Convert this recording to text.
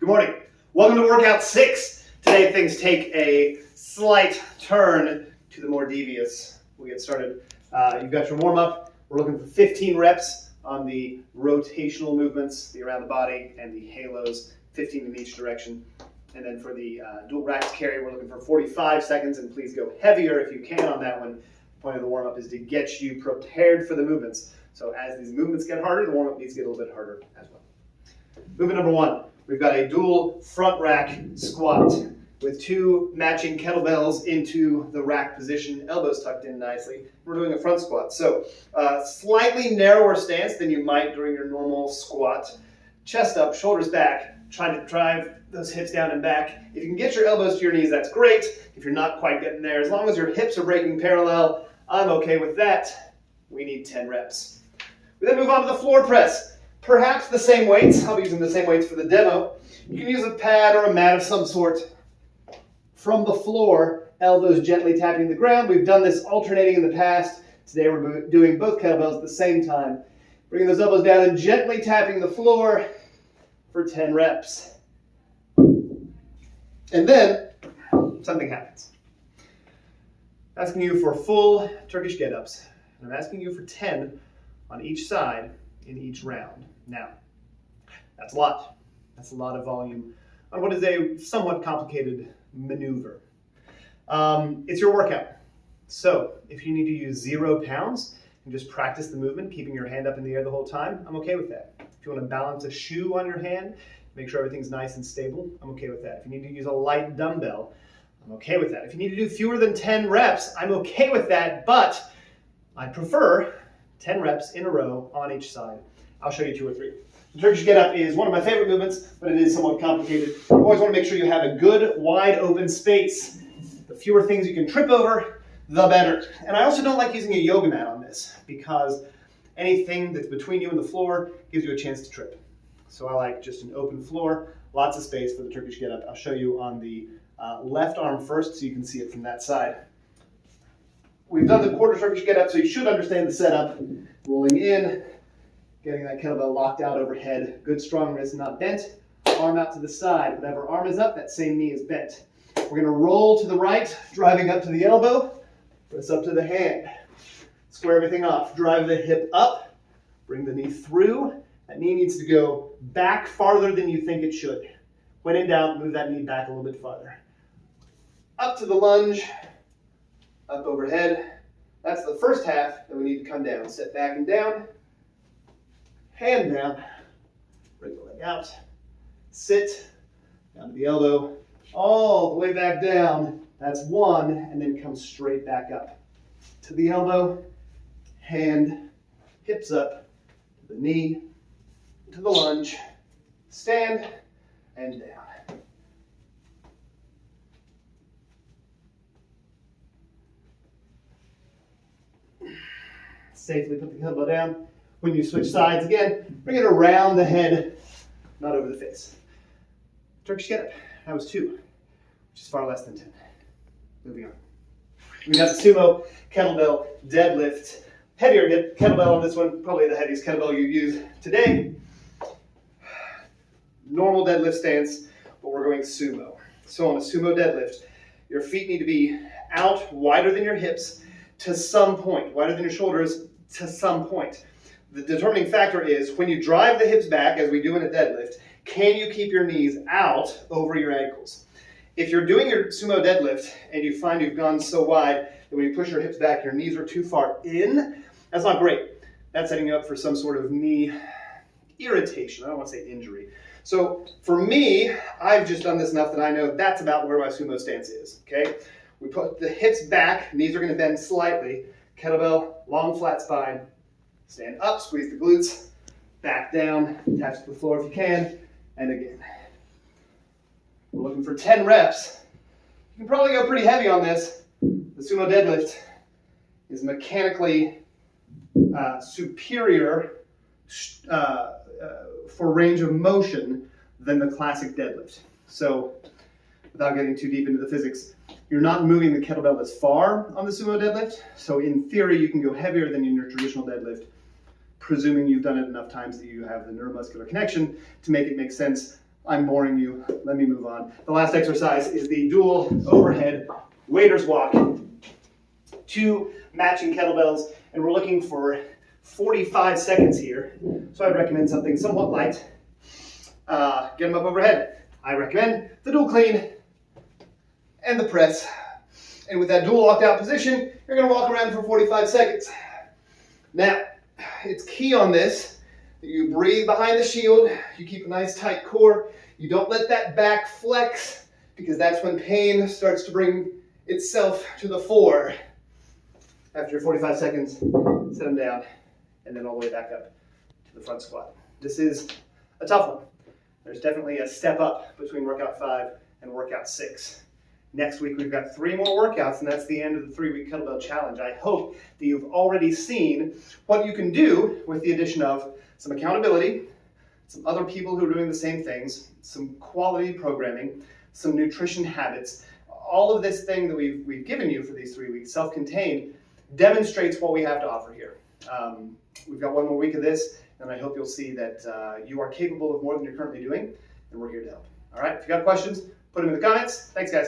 Good morning. Welcome to workout 6. Today things take a slight turn to the more devious. We'll get started. You've got your warm-up. We're looking for 15 reps on the rotational movements, the around the body, and the halos, 15 in each direction. And then for the dual racks carry, we're looking for 45 seconds, and please go heavier if you can on that one. The point of the warm-up is to get you prepared for the movements. So as these movements get harder, the warm-up needs to get a little bit harder as well. Movement number 1. We've got a dual front rack squat with 2 matching kettlebells into the rack position, elbows tucked in nicely. We're doing a front squat. So slightly narrower stance than you might during your normal squat. Chest up, shoulders back, trying to drive those hips down and back. If you can get your elbows to your knees, that's great. If you're not quite getting there, as long as your hips are breaking parallel, I'm okay with that. We need 10 reps. We then move on to the floor press. Perhaps the same weights. I'll be using the same weights for the demo. You can use a pad or a mat of some sort. From the floor, elbows gently tapping the ground. We've done this alternating in the past. Today we're doing both kettlebells at the same time. Bringing those elbows down and gently tapping the floor for 10 reps. And then something happens. I'm asking you for full Turkish get-ups. And I'm asking you for 10 on each side in each round. Now, that's a lot. That's a lot of volume on what is a somewhat complicated maneuver. It's your workout. So if you need to use 0 pounds and just practice the movement, keeping your hand up in the air the whole time, I'm okay with that. If you want to balance a shoe on your hand, make sure everything's nice and stable, I'm okay with that. If you need to use a light dumbbell, I'm okay with that. If you need to do fewer than 10 reps, I'm okay with that, but I prefer 10 reps in a row on each side. I'll show you 2 or 3. The Turkish get-up is one of my favorite movements, but it is somewhat complicated. You always want to make sure you have a good, wide open space. The fewer things you can trip over, the better. And I also don't like using a yoga mat on this because anything that's between you and the floor gives you a chance to trip. So I like just an open floor, lots of space for the Turkish get-up. I'll show you on the left arm first so you can see it from that side. We've done the quarter Turkish get-up, so you should understand the setup. Rolling in, getting that kettlebell locked out overhead. Good strong wrist, not bent. Arm out to the side. Whatever arm is up, that same knee is bent. We're going to roll to the right, driving up to the elbow. Press up to the hand. Square everything off. Drive the hip up. Bring the knee through. That knee needs to go back farther than you think it should. When in doubt, move that knee back a little bit farther. Up to the lunge. Up overhead. That's the first half. Then we need to come down. Step back and down. Hand down. Bring the leg out. Sit. Down to the elbow. All the way back down. That's 1. And then come straight back up. To the elbow. Hand. Hips up. To the knee. To the lunge. Stand. And down. Safely put the kettlebell down. When you switch sides again, bring it around the head, not over the face. Turkish get-up, that was 2, which is far less than 10. Moving on. We got the sumo kettlebell deadlift. Heavier kettlebell on this one, probably the heaviest kettlebell you use today. Normal deadlift stance, but we're going sumo. So on a sumo deadlift, your feet need to be out wider than your hips to some point, wider than your shoulders to some point. The determining factor is when you drive the hips back, as we do in a deadlift, can you keep your knees out over your ankles? If you're doing your sumo deadlift and you find you've gone so wide that when you push your hips back, your knees are too far in, that's not great. That's setting you up for some sort of knee irritation. I don't want to say injury. So for me, I've just done this enough that I know that's about where my sumo stance is, okay? We put the hips back, knees are going to bend slightly, kettlebell, long flat spine, stand up, squeeze the glutes, back down, attach to the floor if you can, and again. We're looking for 10 reps. You can probably go pretty heavy on this. The sumo deadlift is mechanically superior for range of motion than the classic deadlift. So without getting too deep into the physics, you're not moving the kettlebell as far on the sumo deadlift. So in theory, you can go heavier than in your traditional deadlift, presuming you've done it enough times that you have the neuromuscular connection to make it make sense I'm boring you. Let me move on. The last exercise is the dual overhead waiter's walk. 2 matching kettlebells, and we're looking for 45 seconds here. So I'd recommend something somewhat light. Get them up overhead. I recommend the dual clean and the press. And with that dual locked out position, you're going to walk around for 45 seconds. Now, it's key on this that you breathe behind the shield, you keep a nice tight core, you don't let that back flex, because that's when pain starts to bring itself to the fore. After your 45 seconds, set them down, and then all the way back up to the front squat. This is a tough one. There's definitely a step up between workout 5 and workout 6. Next week, we've got 3 more workouts, and that's the end of the 3-week kettlebell challenge. I hope that you've already seen what you can do with the addition of some accountability, some other people who are doing the same things, some quality programming, some nutrition habits. All of this thing that we've given you for these 3 weeks, self-contained, demonstrates what we have to offer here. We've got 1 more week of this, and I hope you'll see that you are capable of more than you're currently doing, and we're here to help. All right, if you got questions, put them in the comments. Thanks, guys.